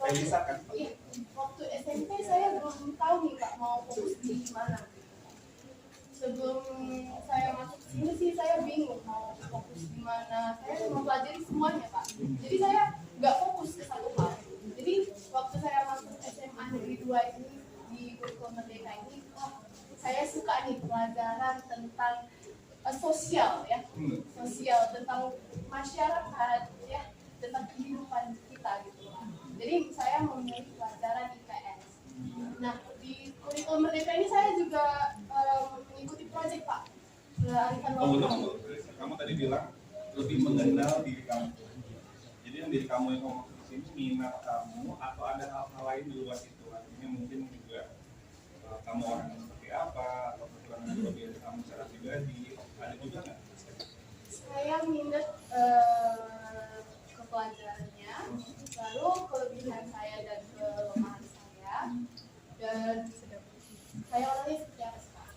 Elisa kan? Iya, waktu SMP saya belum tahu nih Pak mau fokus di mana. Sebelum saya masuk sini sih saya bingung mau fokus di mana. Saya mempelajari semuanya Pak. Jadi saya nggak fokus ke satu hal. Jadi waktu saya masuk SMA Negeri 2 ini di kurikulum Merdeka ini, saya suka nih pelajaran tentang sosial ya, sosial tentang masyarakat ya, tentang kehidupan kita gitu. Jadi saya memilih pelajaran IPS. Nah di kurikulum Merdeka ini saya juga mengikuti proyek Pak. Kamu tadi bilang lebih mengenal diri kamu. Jadi yang diri kamu yang kamu maksud di sini minat kamu atau ada hal-hal lain di luar itu? Artinya mungkin juga kamu orang yang seperti apa atau kekurangan kelebihan kamu secara pribadi ada juga nggak? Saya minat ke pelajarannya, lalu kelebihan saya dan kelemahan saya, dan saya orangnya seperti apa Pak?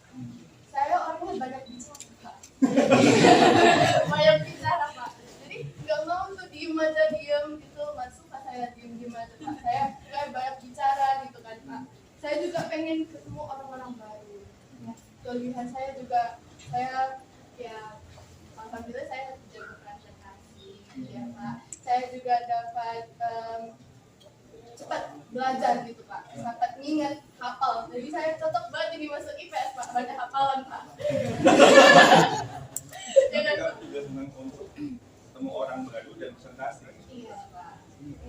Saya orangnya banyak bicara Pak. Banyak bicara Pak. Jadi nggak mau tuh diem aja gitu, nggak suka saya diem aja Pak. Saya banyak bicara gitu kan Pak. Saya juga pengen ketemu orang-orang baru. Ya, kelebihan saya juga saya ya alhamdulillah saya jago presentasi ya Pak. Saya juga dapat cepat belajar gitu Pak, dapat ingat, hafal. Jadi saya cocok banget jadi masuk IPS Pak, banyak hafalan Pak. Ya kan Pak juga senang untuk ketemu orang baru dan presentasi. Iya Pak.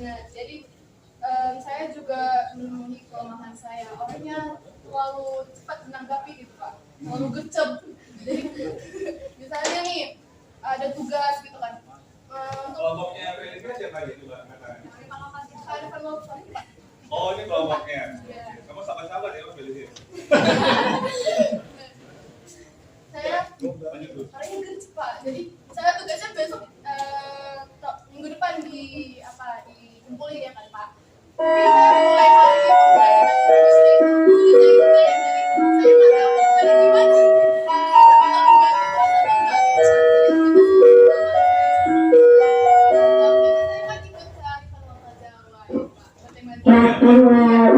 Nah jadi saya juga menemui kelemahan saya, orangnya terlalu cepat menanggapi gitu Pak, terlalu gercep. Jadi misalnya nih ada tugas gitu kan. Kelompoknya Felika siapa aja coba katakan? Ada kelompok Pak. Oh ini kelompoknya. Iya. Kamu sabar-sabar ya Felika. Saya Lanjut dulu. orangnya gercep Pak. Jadi saya tugasnya besok minggu depan dikumpulin ya kan Pak. Tapi saya mulai hari ini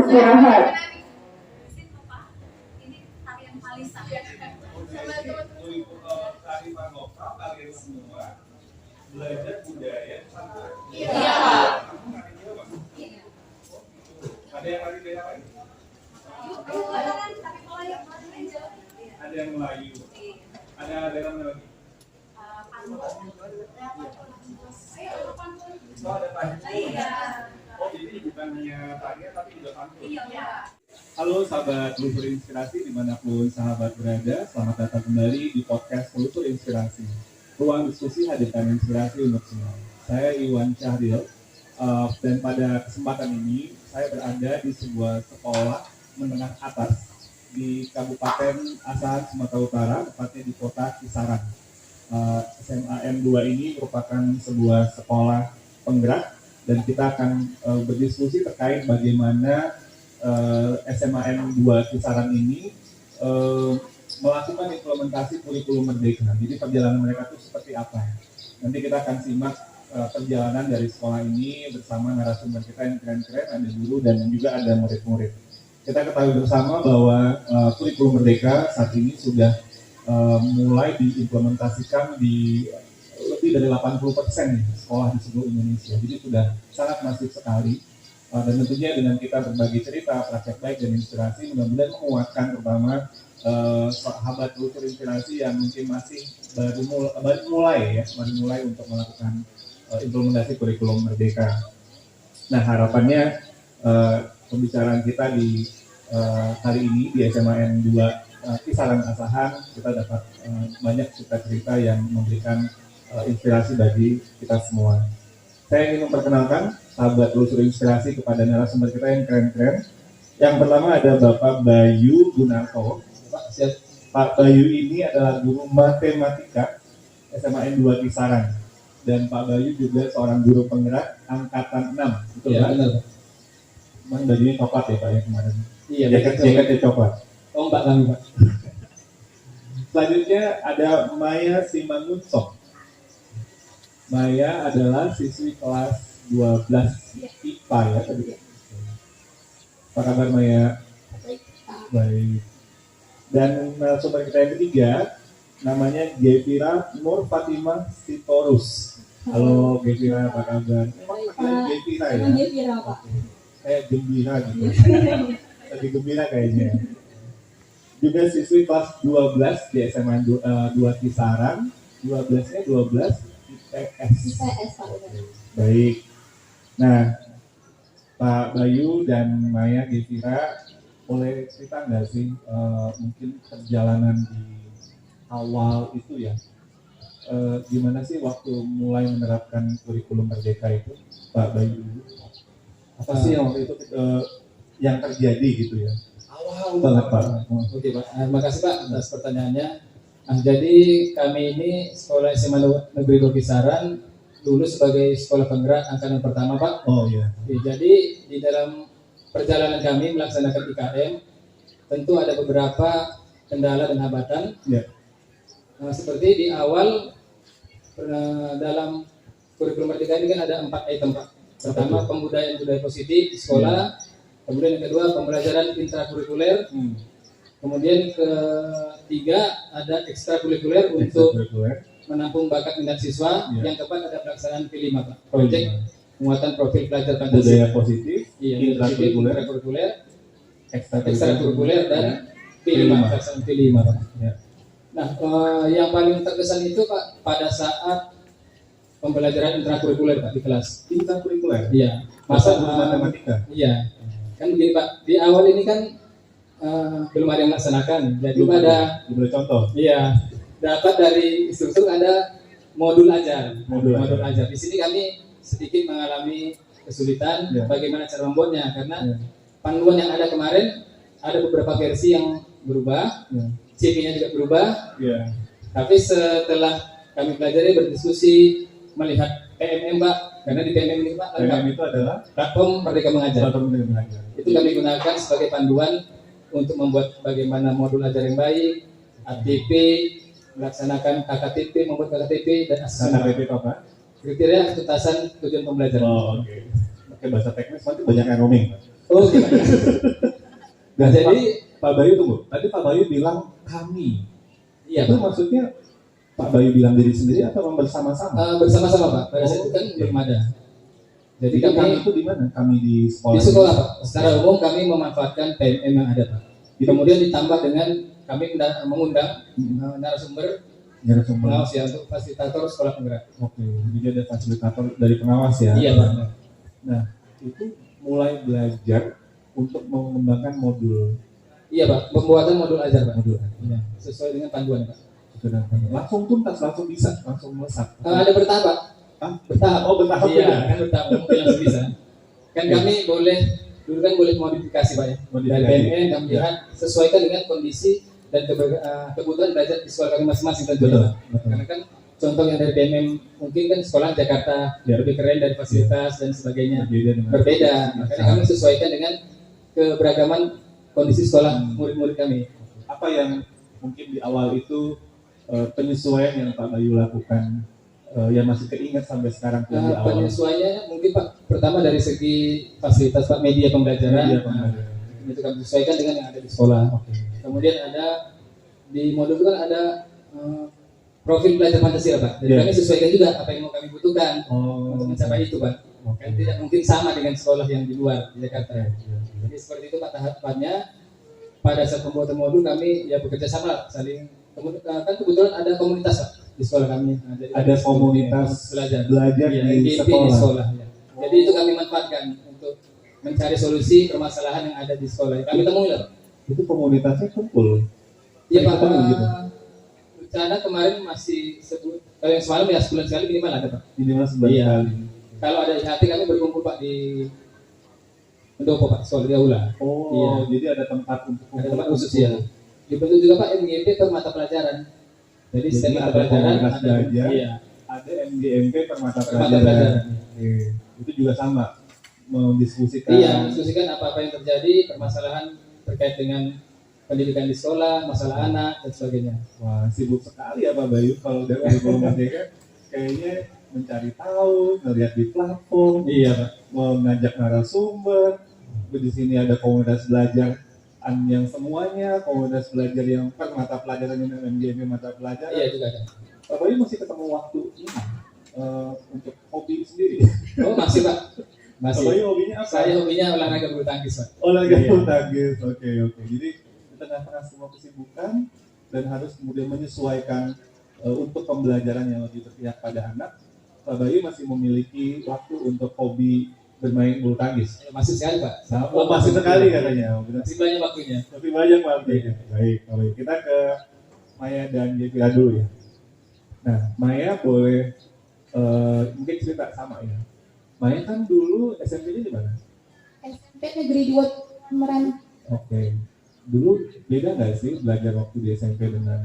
istirahat. Ini tarian Palisa. Kearifan lokal kalian semua belajar budaya Nusantara. Iya. Kamu nari apa? Iya. Ada yang nari beda lagi? Ada yang Melayu. Ada yang lagi. Oh ada pantun. Oh jadi bukan hanya tarian tapi juga pantun. Iya. Halo sahabat Telusur Inspirasi dimanapun sahabat berada, selamat datang kembali di podcast Telusur Inspirasi. Ruang diskusi hadirkan inspirasi untuk semua. Saya Iwan Syahril, dan pada kesempatan ini saya berada di sebuah sekolah menengah atas di Kabupaten Asahan, Sumatera Utara, tepatnya di kota Kisaran. SMA N2 ini merupakan sebuah sekolah penggerak dan kita akan berdiskusi terkait bagaimana SMA N2 Kisaran ini melakukan implementasi kurikulum Merdeka. Jadi perjalanan mereka itu seperti apa? Nanti kita akan simak perjalanan dari sekolah ini bersama narasumber kita yang keren-keren, ada guru dan juga ada murid-murid. Kita ketahui bersama bahwa kurikulum Merdeka saat ini sudah mulai diimplementasikan di lebih dari 80% sekolah di seluruh Indonesia. Jadi sudah sangat masif sekali. Dan tentunya dengan kita berbagi cerita, praktek baik dan inspirasi, mudah-mudahan menguatkan terutama sahabat Telusur Inspirasi yang mungkin masih baru mulai untuk melakukan implementasi kurikulum Merdeka. Nah harapannya pembicaraan kita di hari ini di SMA N2 Kisaran Asahan kita dapat banyak cerita-cerita yang memberikan inspirasi bagi kita semua. Saya ingin memperkenalkan sahabat Telusur Inspirasi kepada narasumber kita yang keren-keren. Yang pertama ada Bapak Bayu Gunarto. Pak Bayu ini adalah guru matematika SMA N2 Kisaran. Dan Pak Bayu juga seorang guru penggerak angkatan 6. Betul ya, benar. Memang bajunya coklat ya Pak ya kemarin? Iya, jaketnya coklat. Oh Mbak kami Pak. Selanjutnya ada Maya Simangunsong. Maya adalah siswi kelas 12 IPA ya tadi. Apa kabar Maya? Baik. Dan narasumber kita yang ketiga namanya Gevira Nur Fatimah Sitorus. Halo Gevira, apa kabar? Emang Gevira ya? Gevira, Pak. Kayak gembira gitu. Lagi gembira kayaknya. Juga siswi kelas 12 di SMA 2 Kisaran. 12-nya 12 IPS. IPS, Pak. Baik. Nah, Pak Bayu dan Maya Gevira, boleh cerita nggak sih mungkin perjalanan di awal itu ya, gimana sih waktu mulai menerapkan kurikulum Merdeka itu, Pak Bayu? Apa sih yang waktu itu yang terjadi gitu ya? Awal Banget Pak. Oke Pak, terima kasih Pak atas pertanyaannya. Nah, jadi kami ini sekolah SMA Negeri Lokisaran dulu sebagai sekolah penggerak angkatan pertama Pak. Oh iya. Oke, jadi di dalam perjalanan kami melaksanakan IKM tentu ada beberapa kendala dan hambatan. Ya. Seperti di awal dalam kurikulum Merdeka ini kan ada 4 item Pak. Pertama pembudayaan budaya positif di sekolah, kemudian yang kedua pembelajaran intrakurikuler, kemudian ketiga ada ekstrakurikuler untuk menampung bakat minat siswa, yang keempat ada pelaksanaan P5 Pak, proyek penguatan profil pelajar Budaya Pancasila, positif, intrakurikuler, ekstrakurikuler dan P5, pelaksanaan P5 Pak. Ya. Nah, yang paling terkesan itu Pak pada saat pembelajaran intrakurikuler Pak di kelas. Intrakurikuler? Iya. Masa guru matematika? Iya. Kan begini Pak, di awal ini kan belum ada yang melaksanakan. Jadi Belum ada boleh contoh. iya, dapat dari instruktur ada modul ajar. Modul ajar. Di sini kami sedikit mengalami kesulitan bagaimana cara membuatnya karena panduan yang ada kemarin ada beberapa versi yang berubah, CV-nya juga berubah. Iya. Tapi setelah kami pelajari berdiskusi melihat PMM Pak, karena di PMM ini Pak PMM itu adalah platform Merdeka Mengajar. platform Merdeka Mengajar. Itu kami gunakan sebagai panduan untuk membuat bagaimana modul ajar yang baik, ATP, melaksanakan KKTP, membuat KKTP dan asesmen. KKTP itu apa? Kriteria ketuntasan tujuan pembelajaran. Oh, oke. Pakai bahasa teknis nanti banyak yang roaming. Oh, gimana? Dan Jadi Pak Bayu tunggu. Tadi Pak Bayu bilang kami. iya Itu Pak. maksudnya Pak Bayu bilang diri sendiri atau bersama-sama? Bersama-sama Pak. Pada saat itu kan belum ada. Jadi kami kami itu di mana? Kami di sekolah. di sekolah Pak. Secara umum kami memanfaatkan PMM yang ada Pak. Kemudian ditambah dengan kami mengundang narasumber pengawas ya untuk fasilitator sekolah penggerak. Oke, jadi ada fasilitator dari pengawas ya. Iya Pak. Nah, itu mulai belajar untuk mengembangkan modul. Iya Pak, pembuatan modul ajar Pak. Modul. Iya, sesuai dengan panduan Pak. Langsung tuntas, langsung bisa, langsung melesat. Ada bertahap Pak. Hah? Bertahap. Oh, bertahap Iya, juga. kan bertahap mungkin langsung bisa. Kan kami boleh dulu kan boleh modifikasi Pak ya. Dari PMN kami lihat sesuaikan dengan kondisi dan kebutuhan belajar di sekolah kami masing-masing tentunya. Betul. Karena kan contoh yang dari PMM mungkin kan sekolah Jakarta lebih keren dari fasilitas dan sebagainya. Berbeda. Makanya kami sesuaikan dengan keberagaman kondisi sekolah murid-murid kami. Apa yang mungkin di awal itu penyesuaian yang Pak Bayu lakukan yang masih keinget sampai sekarang di awal? Penyesuaiannya mungkin Pak pertama dari segi fasilitas Pak media pembelajaran. Itu kami sesuaikan dengan yang ada di sekolah. Kemudian ada di modul itu kan ada profil pelajar Pancasila Pak. Jadi kami sesuaikan juga apa yang mau kami butuhkan untuk mencapai itu Pak. Kan tidak mungkin sama dengan sekolah yang di luar di Jakarta. Jadi seperti itu Pak tahapannya. Pada saat pembuatan modul kami ya bekerja sama saling. Kan kebetulan ada komunitas Pak di sekolah kami. Nah, jadi ada komunitas belajar ya, di sekolah. Di sekolah Ya. Jadi itu kami manfaatkan untuk mencari solusi permasalahan yang ada di sekolah. Kami temui lah Pak. Itu komunitasnya kumpul. Iya Pak. Gitu. Rencana kemarin masih sebut kalau yang semalam ya sebulan sekali minimal ada Pak. Minimal sebulan sekali. Kalau ada hati kami berkumpul Pak di Pendopo Pak, sekolah di aula. Oh, iya. Jadi ada tempat untuk ada tempat khusus ya. Dibentuk juga Pak MGMP per mata pelajaran. Jadi setiap mata pelajaran ada belajar, iya. Ada MGMP per mata pelajaran. Itu juga sama mendiskusikan. Iya, mendiskusikan apa-apa yang terjadi, permasalahan terkait dengan pendidikan di sekolah, masalah anak dan sebagainya. Wah, sibuk sekali ya Pak Bayu kalau dari kurikulum Merdeka. Kayaknya mencari tahu, ngelihat di platform, Iya Pak. mengajak narasumber, di sini ada komunitas belajar yang semuanya, komunitas belajar yang kan mata pelajaran yang MGM mata pelajaran. Iya juga ada. Pak Bayu masih ketemu waktu ini untuk hobi sendiri. Oh masih Pak. Pak Masih. Bayu hobinya apa? Saya hobinya olahraga bulu tangkis Pak. Olahraga Iya. bulu tangkis. Oke. Jadi di tengah-tengah semua kesibukan dan harus kemudian menyesuaikan untuk pembelajaran yang lebih berpihak pada anak, Pak Bayu masih memiliki waktu untuk hobi bermain bulu tangkis. Masih sekali Pak. Oh, masih sekali katanya. Masih banyak waktunya. Lebih banyak waktunya. Baik. Kita ke Maya dan Yevira dulu ya. Nah, Maya boleh mungkin cerita sama ya. Maya kan dulu SMP-nya di mana? SMP Negeri 2 Meran. Oke. Dulu beda nggak sih belajar waktu di SMP dengan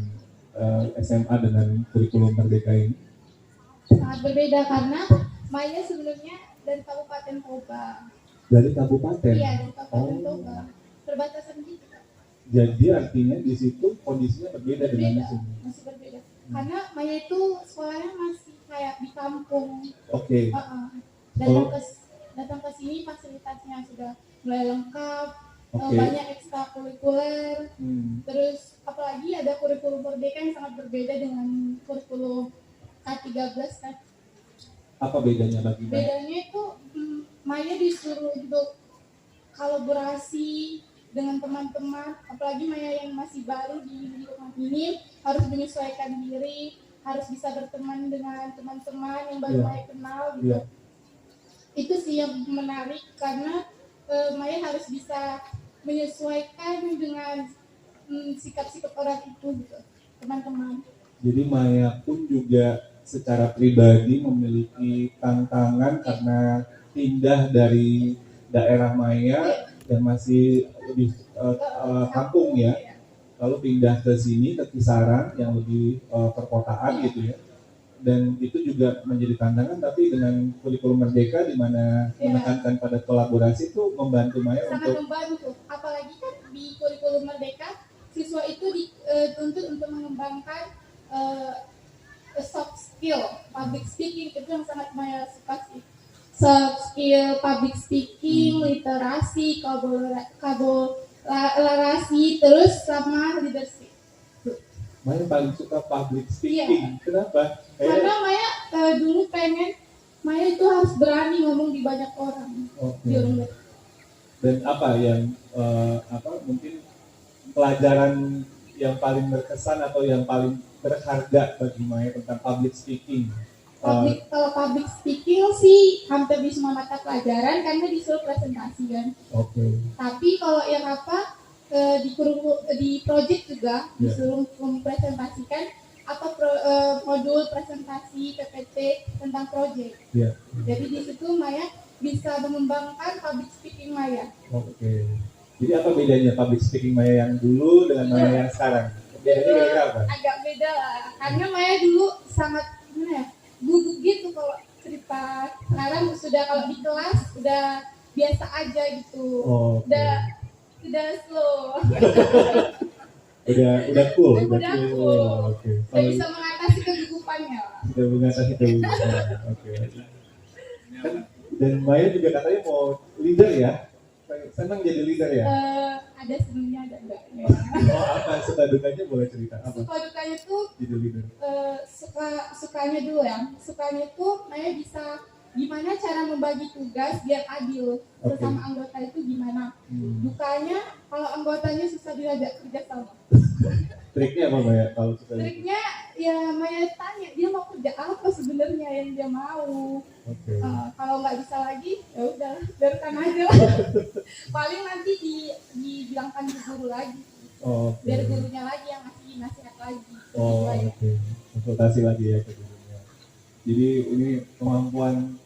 SMA dengan kurikulum Merdeka ini? Sangat berbeda karena Maya sebelumnya dari Kabupaten Toba. Dari kabupaten? Iya, dari Kabupaten Toba. Perbatasan gitu. Jadi artinya di situ kondisinya berbeda dengan di sini. Masih berbeda. Karena Maya itu sekolahnya masih kayak di kampung. Oke. Datang ke sini fasilitasnya sudah mulai lengkap. Oke. Banyak ekstrakurikuler. Terus apalagi ada kurikulum Merdeka yang sangat berbeda dengan kurikulum K13 kan. Apa bedanya bagi Maya? Bedanya itu Maya disuruh untuk kolaborasi dengan teman-teman, apalagi Maya yang masih baru di lingkungan ini harus menyesuaikan diri, harus bisa berteman dengan teman-teman yang baru Maya kenal gitu. Yeah. Itu sih yang menarik karena Maya harus bisa menyesuaikan dengan sikap-sikap orang itu gitu, teman-teman. Jadi Maya pun juga secara pribadi memiliki tantangan karena pindah dari daerah Maya yang masih lebih kampung ya, lalu pindah ke sini ke Kisaran yang lebih perkotaan gitu ya, dan itu juga menjadi tantangan, tapi dengan kurikulum Merdeka di mana menekankan pada kolaborasi itu membantu Maya sangat untuk membantu, apalagi kan di kurikulum Merdeka siswa itu dituntut untuk mengembangkan soft skill public speaking, itu yang sangat Maya suka sih. Soft skill public speaking, literasi, kolaborasi, terus sama leadership. Maya paling suka public speaking. Kenapa? Karena Maya dulu pengen Maya itu harus berani ngomong di banyak orang. Okay. Dan apa yang mungkin pelajaran yang paling berkesan atau yang paling berharga bagi Maya tentang public speaking? Kalau public speaking sih hampir di semua mata pelajaran karena disuruh presentasi kan. Oke. Tapi kalau yang di project juga disuruh mempresentasikan modul presentasi PPT tentang project. Jadi di situ Maya bisa mengembangkan public speaking Maya. Oke. Jadi apa bedanya public speaking Maya yang dulu dengan Maya yang sekarang? Bedanya kira-kira apa? Agak beda lah. Karena Maya dulu sangat gugup gitu kalau cerita. Sekarang sudah kalau di kelas udah biasa aja gitu. Udah slow. udah cool. Udah cool. Oke. Udah bisa mengatasi kegugupannya. Sudah mengatasi kegugupan. Oke. Dan Maya juga katanya mau leader ya? Senang jadi leader ya? Ada senangnya, ada enggaknya. Apa suka dukanya boleh cerita? Apa? Suka dukanya tuh jadi leader. Sukanya dulu ya. Sukanya tuh Maya bisa gimana cara membagi tugas biar adil sesama anggota itu gimana. Dukanya kalau anggotanya susah diajak kerja sama. Triknya apa Maya kalau suka? Triknya ya Maya tanya dia mau kerja apa sebenarnya yang dia mau. Kalau nggak bisa lagi ya udah biarkan aja. Paling nanti dibilangkan ke guru lagi. Biar gurunya lagi yang ngasih nasihat lagi. Konsultasi lagi ya ke gurunya. Jadi ini kemampuan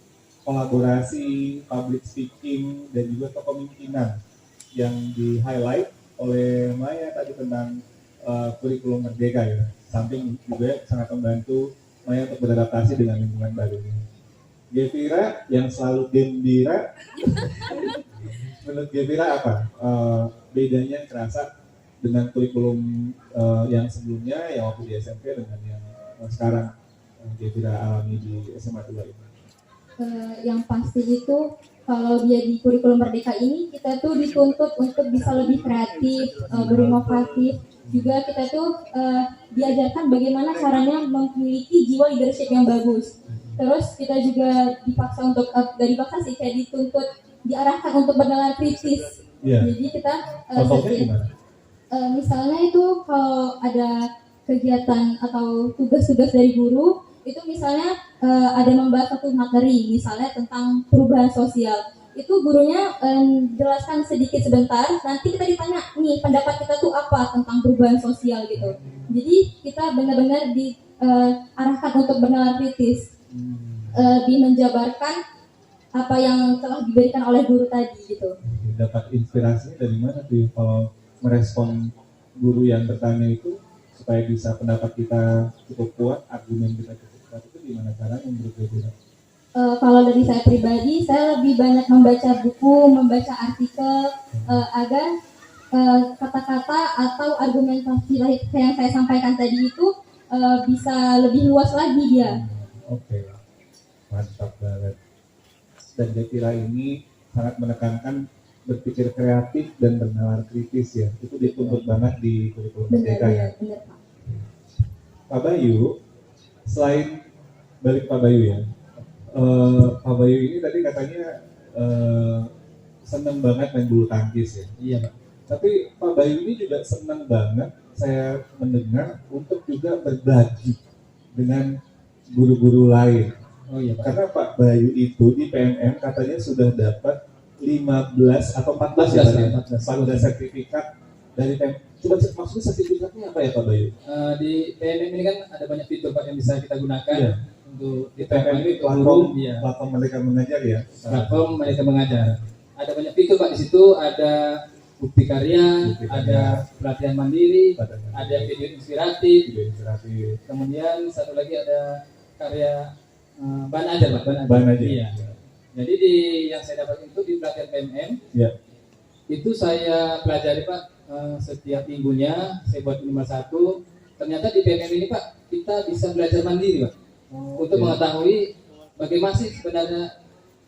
kolaborasi, public speaking dan juga kepemimpinan yang di highlight oleh Maya tadi tentang kurikulum Merdeka ya. Samping juga sangat membantu Maya untuk beradaptasi dengan lingkungan barunya. Yevira yang selalu gembira, menurut Yevira apa bedanya terasa dengan kurikulum yang sebelumnya yang waktu di SMP dengan yang sekarang Yevira alami di SMA 2 ini? Yang pasti itu kalau dia di kurikulum Merdeka ini kita tuh dituntut untuk bisa lebih kreatif, berinovatif. Juga kita tuh diajarkan bagaimana caranya memiliki jiwa leadership yang bagus. Terus kita juga dipaksa untuk dari dipaksa sih kayak dituntut diarahkan untuk bernalar kritis. Jadi kita misalnya itu kalau ada kegiatan atau tugas-tugas dari guru itu misalnya ada membahas satu materi misalnya tentang perubahan sosial, itu gurunya jelaskan sedikit sebentar, nanti kita ditanya nih pendapat kita tuh apa tentang perubahan sosial gitu. Jadi kita benar-benar diarahkan untuk bernalar kritis, menjabarkan apa yang telah diberikan oleh guru tadi gitu. Dapat inspirasinya dari mana tuh kalau merespon guru yang bertanya itu supaya bisa pendapat kita cukup kuat, argumen kita cukup kuat, itu gimana caranya menurut Ibu? Kalau dari saya pribadi, saya lebih banyak membaca buku, membaca artikel agar kata-kata atau argumentasi yang saya sampaikan tadi itu bisa lebih luas lagi dia. Oke, mantap banget. Dan saya kira ini sangat menekankan berpikir kreatif dan bernalar kritis ya. Itu dituntut banget di kurikulum Merdeka ya. Benar, Pak. Pak Bayu, selain balik Pak Bayu ya, Pak Bayu ini tadi katanya senang banget main bulu tangkis ya. Iya Pak. Tapi Pak Bayu ini juga senang banget saya mendengar untuk juga berbagi dengan guru-guru lain. Oh iya Pak. Karena Pak Bayu itu di PMM katanya sudah dapat 15 atau 14 ya, 14 sertifikat dari PMM. Coba maksudnya sertifikatnya apa ya Pak Bayu? Di PMM ini kan ada banyak fitur Pak yang bisa kita gunakan untuk di PMM ini platform Merdeka Mengajar ya. Platform Merdeka Mengajar. Ada banyak fitur Pak di situ, ada bukti karya, ada pelatihan mandiri, ada video inspiratif, kemudian satu lagi ada karya bahan ajar Pak, bahan ajar. Iya. Jadi yang saya dapat itu di pelatihan PMM, itu saya pelajari Pak setiap minggunya, saya buat minimal 1. Ternyata di PMM ini Pak, kita bisa belajar mandiri Pak, untuk mengetahui bagaimana sih sebenarnya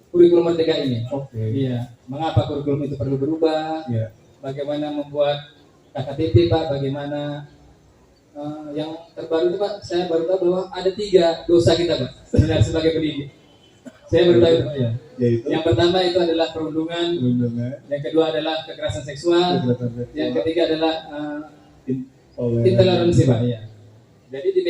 kurikulum Merdeka ini. Iya. Mengapa kurikulum itu perlu berubah? Bagaimana membuat KKTP Pak? Bagaimana yang terbaru itu Pak? Saya baru tahu bahwa ada 3 dosa kita Pak sebenarnya sebagai pendidik. Saya baru tahu itu Pak ya. Yang pertama itu adalah perundungan. Yang kedua adalah kekerasan seksual. Yang ketiga adalah intoleransi Pak ya. Jadi di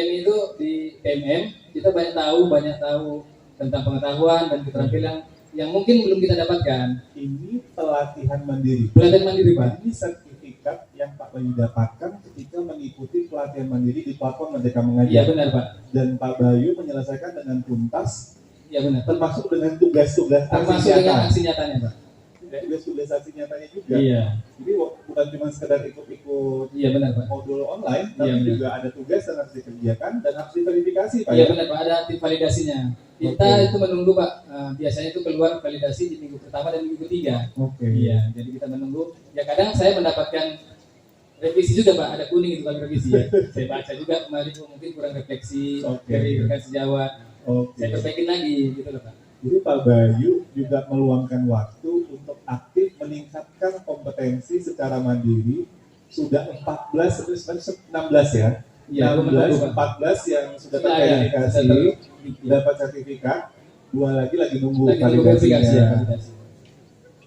PMM kita banyak tahu tentang pengetahuan dan keterampilan yang mungkin belum kita dapatkan. Ini pelatihan mandiri. Pelatihan mandiri Pak. Ini sertifikat yang Pak Bayu dapatkan ketika mengikuti pelatihan mandiri di platform Merdeka Mengajar. Iya benar Pak. Dan Pak Bayu menyelesaikan dengan tuntas. Iya benar. Termasuk dengan tugas-tugas aksi nyatanya Pak. Tugas-tugas aksi nyatanya juga. Iya. Jadi bukan cuma sekedar ikut-ikut modul online, tapi juga ada tugas yang harus dikerjakan dan harus diverifikasi Pak. Iya benar Pak, ada tim validasinya. Kita itu menunggu Pak, biasanya itu keluar validasi di minggu pertama dan minggu ketiga. Iya, jadi kita menunggu. Ya kadang saya mendapatkan revisi juga Pak, ada kuning itu kalau revisi ya. Saya baca juga kemarin mungkin kurang refleksi dari rekan sejawat. Saya perbaikin lagi gitu loh Pak. Jadi Pak Bayu juga meluangkan waktu untuk aktif meningkatkan kompetensi secara mandiri. Sudah 14 sampai 16 ya. Ya, 14 yang sudah terverifikasi, dapat sertifikat, 2 lagi nunggu validasinya.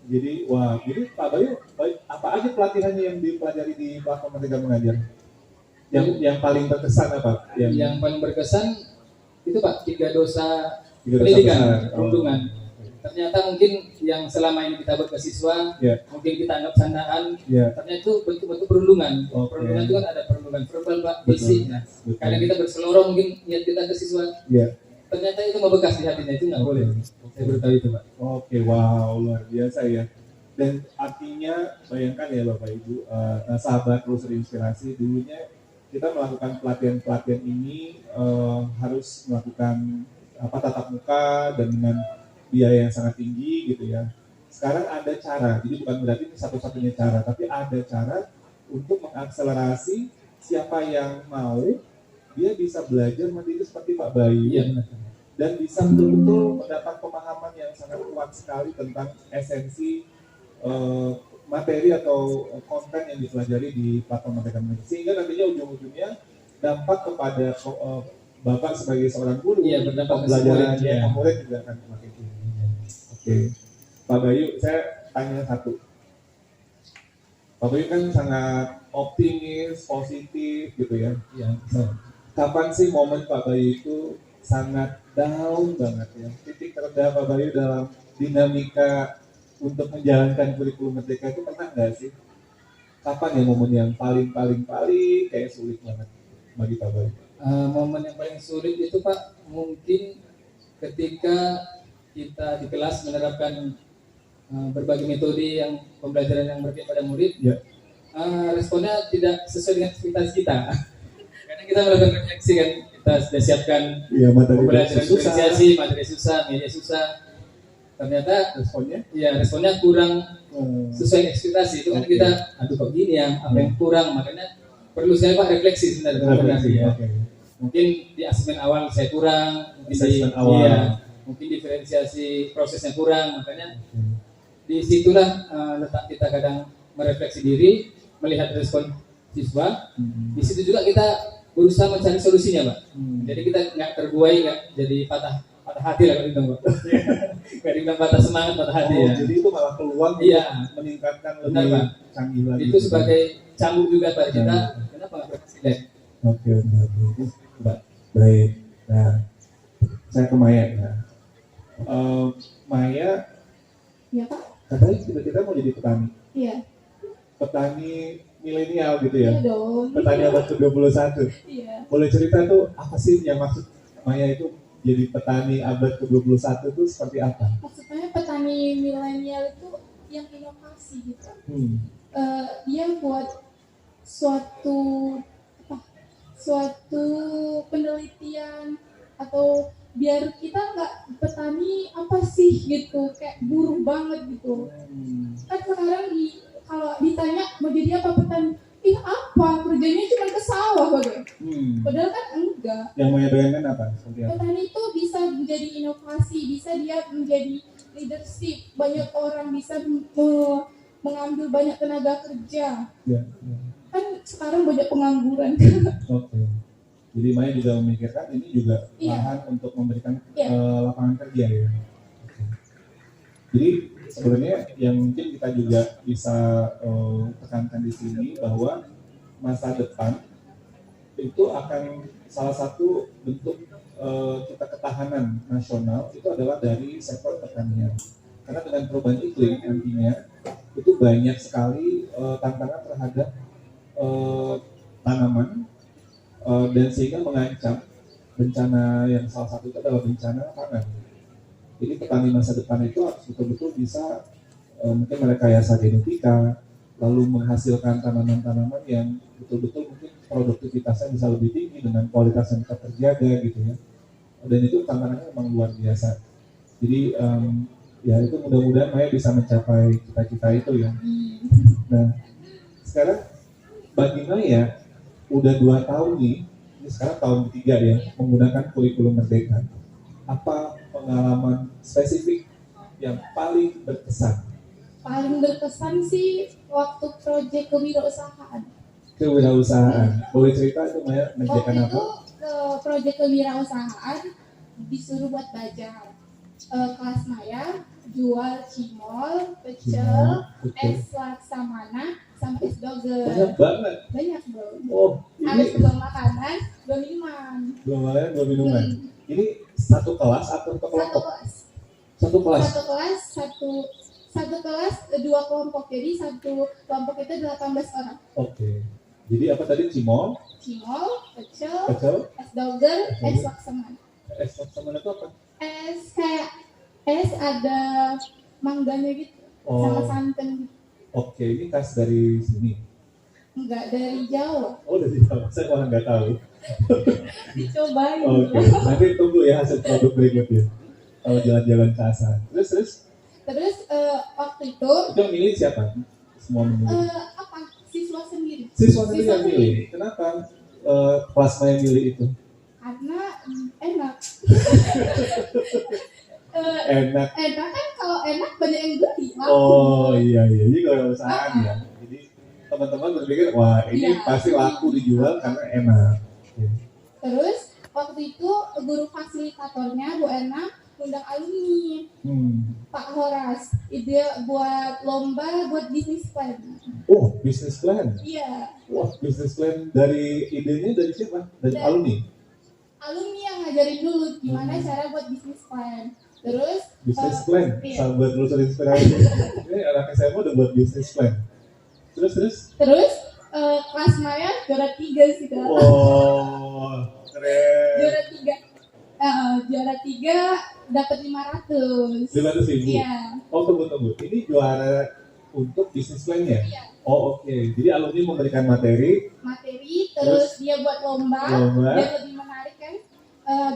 Jadi Pak Bayu, apa aja pelatihannya yang dipelajari di platform Merdeka Mengajar? Yang paling berkesan apa? Yang paling berkesan itu Pak, 3 dosa pendidikan, perundungan. Ternyata mungkin yang selama ini kita buat ke siswa, mungkin kita anggap candaan, ternyata itu bentuk-bentuk perundungan. Perundungan itu kan ada perundungan verbal Pak, fisik. Nah, kadang kita berseloroh mungkin niat kita ke siswa, ternyata itu membekas di hatinya, itu nggak boleh. Saya baru tahu itu Pak. Wow, luar biasa ya. Dan artinya bayangkan ya Bapak Ibu, sahabat Telusur Inspirasi, dulunya kita melakukan pelatihan ini harus melakukan tatap muka dan dengan biaya yang sangat tinggi gitu ya. Sekarang ada cara, jadi bukan berarti ini satu-satunya cara, tapi ada cara untuk mengakselerasi siapa yang mau, dia bisa belajar mandiri seperti Pak Bayu. dan bisa betul-betul mendapat pemahaman yang sangat kuat sekali tentang esensi materi atau konten yang dipelajari di platform Merdeka Belajar, sehingga nantinya ujung-ujungnya dampak kepada Bapak sebagai seorang guru, berdampak pembelajaran ke murid juga akan semakin tinggi. Oke, Pak Bayu, saya tanya satu. Pak Bayu kan sangat optimis, positif gitu ya. Iya. Kapan sih momen Pak Bayu itu sangat down banget ya? Titik terendah Pak Bayu dalam dinamika untuk menjalankan kurikulum Merdeka itu pernah nggak sih? Kapan ya momen yang paling kayak sulit banget bagi Pak Bayu? Momen yang paling sulit itu Pak mungkin ketika kita di kelas menerapkan berbagai metode yang pembelajaran yang berpihak pada murid, responnya tidak sesuai dengan ekspektasi kita. Karena kita melakukan refleksi kan, kita sudah siapkan pembelajaran diferensiasi, materi susah, media susah. Ternyata responnya kurang sesuai ekspektasi. Itu kan kita, aduh kok gini ya, apa yang kurang, makanya perlu saya Pak refleksi sebenarnya. Mungkin di asesmen awal saya kurang, mungkin diferensiasi prosesnya kurang, makanya disitulah letak kita kadang merefleksi diri, melihat respon siswa. Di situ juga kita berusaha mencari solusinya, Pak. Jadi kita nggak terbuai, nggak jadi patah hati lah kalau itu, Pak. Nggak dibilang patah semangat, patah hati ya. Jadi itu malah peluang meningkatkan lebih canggih lagi. Itu sebagai cambuk juga Pak kita. Kenapa nggak presiden? Oke. Baik. Nah, saya ke Maya. Maya, Iya Pak. katanya kita mau jadi petani. Iya. Petani milenial gitu ya? Iya dong. Petani abad ke-21. Iya. Boleh cerita tuh apa sih yang maksud Maya itu jadi petani abad ke-21 itu seperti apa? Maksudnya petani milenial itu yang inovasi gitu. Dia buat suatu penelitian atau biar kita nggak petani apa sih gitu, kayak buruh banget gitu. Kan sekarang kalau ditanya mau jadi apa petani, apa kerjanya cuma ke sawah padahal kan enggak. Yang Maya bayangkan apa? Seperti apa? Petani itu bisa menjadi inovasi, bisa dia menjadi leadership, banyak orang bisa mengambil banyak tenaga kerja. Kan sekarang banyak pengangguran. Oke. Jadi Maya juga memikirkan ini juga lahan untuk memberikan lapangan kerja ya. Jadi sebenarnya yang mungkin kita juga bisa tekankan di sini bahwa masa depan itu akan salah satu bentuk kita ketahanan nasional itu adalah dari sektor pertanian. Karena dengan perubahan iklim nantinya itu banyak sekali tantangan terhadap tanaman dan sehingga mengancam bencana yang salah satu itu adalah bencana pangan. Jadi petani masa depan itu harus betul-betul bisa mungkin merekayasa genetika, lalu menghasilkan tanaman-tanaman yang betul-betul mungkin produktivitasnya bisa lebih tinggi dengan kualitas yang tetap terjaga gitu ya. Dan itu tantangannya memang luar biasa. Jadi ya itu mudah-mudahan Maya bisa mencapai cita-cita itu ya. Nah sekarang bagi Maya udah 2 tahun nih, ini sekarang tahun ketiga ya menggunakan kurikulum Merdeka. Apa pengalaman spesifik yang paling berkesan? Paling berkesan sih waktu proyek kewirausahaan. Boleh cerita itu Maya mengerjakan apa? Waktu itu ke proyek kewirausahaan disuruh buat belajar. Kelas Maya jual cimol, pecel, es laksamana, sama es doger. Banyak banget. Banyak bro. Ini Harus belum makanan, belum minuman. belum makanan, belum minuman. Ini satu kelas atau kelompok? Satu kelas. Satu kelas 2 kelompok. Jadi satu kelompok itu 18 orang. Oke. Jadi apa tadi cimol, pecel, es doger, es laksamana. Es laksamana itu apa? Es kayak es ada mangganya gitu, sama santan. Oke, ini khas dari sini. Enggak, dari Jawa. Oh, dari Jawa. Saya orang nggak tahu. Dicobain. Oke, nanti tunggu ya hasil produk berikutnya. Kalau jalan-jalan ke Asahan. Terus waktu itu yang milih siapa? Semua memilih. Siswa sendiri yang milih. Kenapa kelas Maya milih itu? Karena enak. Enak. Enak kan, kalau enak banyak yang beli. Laku. Oh iya, jadi kewirausahaan ya. Jadi teman-teman berpikir, wah ini Iya. pasti laku dijual karena enak. Terus waktu itu guru fasilitatornya Bu Ena undang alumni Pak Horas, ide buat lomba buat bisnis plan. Oh, business plan. Iya, Wah, business plan dari idenya dari siapa? Dari Dari- alumni. alumni yang ngajarin dulu gimana cara buat bisnis plan. Terus Business plan, iya. sahabat lulusan inspirasi. Ini anak SMA udah buat business plan. Terus. Terus kelas Maya juara 3 sih Kak. Oh, keren. Juara 3 dapat 500. 500.000. Iya. Oh, tunggu. Ini juara untuk business plan-nya? Iya. Oh, oke. Jadi alumni memberikan materi. Terus dia buat lomba. Lomba. Biar lebih menarik kan.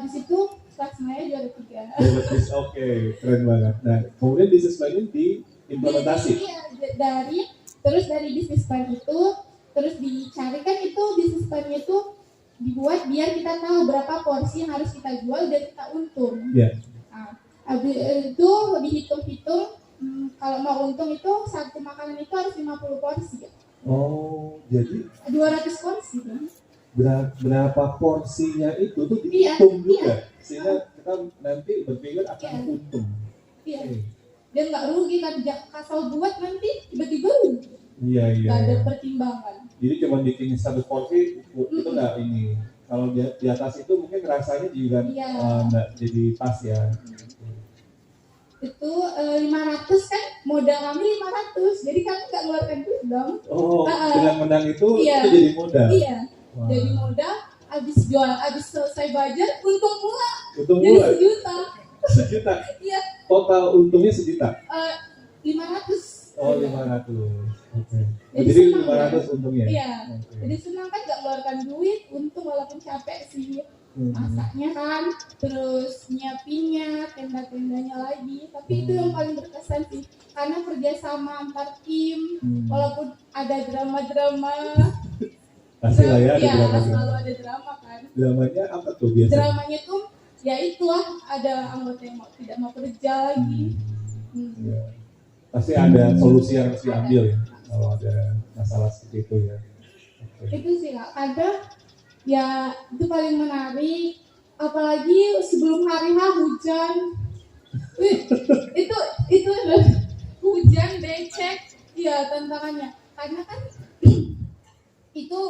Di situ kelas Maya juara 3. Oke, keren banget. Nah, kemudian business plan-nya diimplementasi. Iya, dari bisnis plan itu terus dicari kan itu bisnis plan-nya itu dibuat biar kita tahu berapa porsi yang harus kita jual dan kita untung. Iya. Nah, habis itu dihitung-hitung kalau mau untung itu satu makanan itu harus 50 porsi ya. Oh, jadi 200 porsi kan? berapa porsinya itu tuh Iya, dihitung juga sehingga kita nanti berpikir akan Iya. untung. Iya. Oke. Dan nggak rugi kan, asal buat nanti tiba-tiba rugi. Iya. Nggak ada pertimbangan. Jadi cuma bikin satu porsi itu nggak ini. Kalau di atas itu mungkin rasanya juga Iya. nggak jadi pas ya. Itu 500 kan, modal kami 500, jadi kami nggak ngeluarkan duit dong. Oh, dengan menang itu Iya. itu jadi modal. Iya, Wah. jadi modal, habis selesai budget, untung pula, Untung jadi mula 1 juta. 1 juta. Iya, Total untungnya 1 juta. 500. Oh, 500. Oke. Jadi Jadi senang 500 untungnya. Iya, Oke. jadi senang kan nggak ngeluarkan duit, untung walaupun capek sih. Masaknya kan, terus nyiapinnya, tenda-tendanya lagi. Tapi itu yang paling berkesan sih, karena kerjasama antar tim, walaupun ada drama-drama. Pasti lah ya, ada Iya, drama. selalu ada drama kan. Dramanya apa tuh biasanya? Dramanya tuh, ya itulah, ada anggota yang tidak mau kerja lagi. Ya. Pasti ada solusi yang harus diambil ya kalau ada masalah seperti itu ya. Oke. Itu sih Kak, kadang ya itu paling menarik, apalagi sebelum hari H hujan. Wih, itu loh, hujan becek, iya tantangannya. Karena kan itu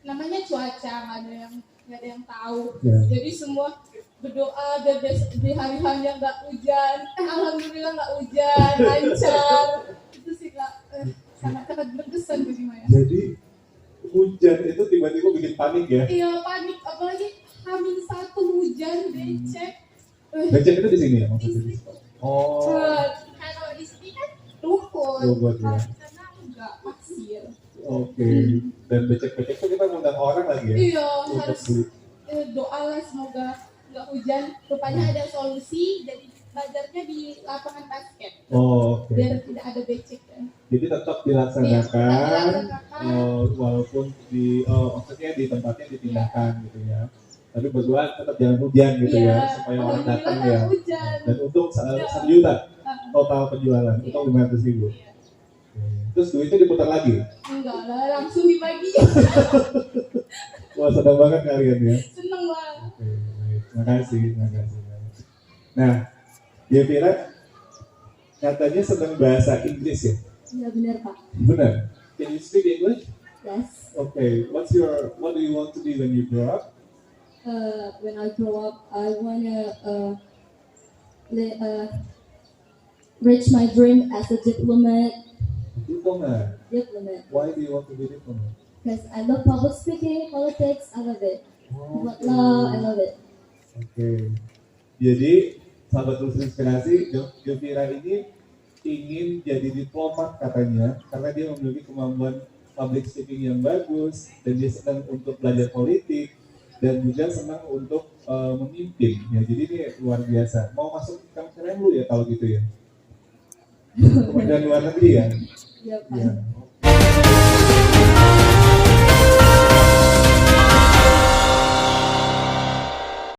namanya cuaca, nggak ada yang tahu. Ya. Jadi semua berdoa biar di hari H-nya nggak hujan. Alhamdulillah nggak hujan, lancar. Itu sih Kak, sangat berkesan bagi Maya. Jadi hujan itu tiba-tiba bikin panik ya. Iya panik, apalagi H-1 hujan becek. Becek itu di sini ya maksudnya. Oh. Kalau di sini kan rumput, Rumput, ya. kalau di sana enggak pasir. Oke. Dan becek-becek itu kita ngundang orang lagi ya. Iya Untuk harus beli. doa lah semoga nggak hujan. Rupanya ada solusi, jadi belajarnya di lapangan basket Oh, oke. biar tidak ada becek kan. Jadi tetap Iya, dilaksanakan, tetap dilaksanakan. walaupun maksudnya di tempatnya dipindahkan gitu ya. Tapi berdoa tetap jangan hujan gitu Iya, ya, supaya orang alhamdulillah datang nggak ya. hujan. Dan untung Iya. 1 juta Ah, total penjualan, Iya. untung 500.000. iya. Terus duitnya diputar lagi. Enggak lah, langsung dibagi. Wah, senang banget kalian ya. Seneng lah. Oke, baik. Makasih. Nah, dia Vira katanya senang bahasa Inggris ya? Iya benar Pak. Benar. Can you speak English? Yes. Okay. What do you want to be when you grow up? When I grow up, I wanna reach my dream as a diplomat. Diplomat. Why do you want to be diplomat? Because I love public speaking, politics, I love it. But law, I love it. Oke. Jadi sahabat terus inspirasi, Jovira ini ingin jadi diplomat katanya karena dia memiliki kemampuan public speaking yang bagus dan dia senang untuk belajar politik dan juga senang untuk memimpin. Ya, jadi ini luar biasa. Mau masuk Kementerian lu ya kalau gitu ya? Kementerian Luar Negeri ya? Iya Pak. Ya.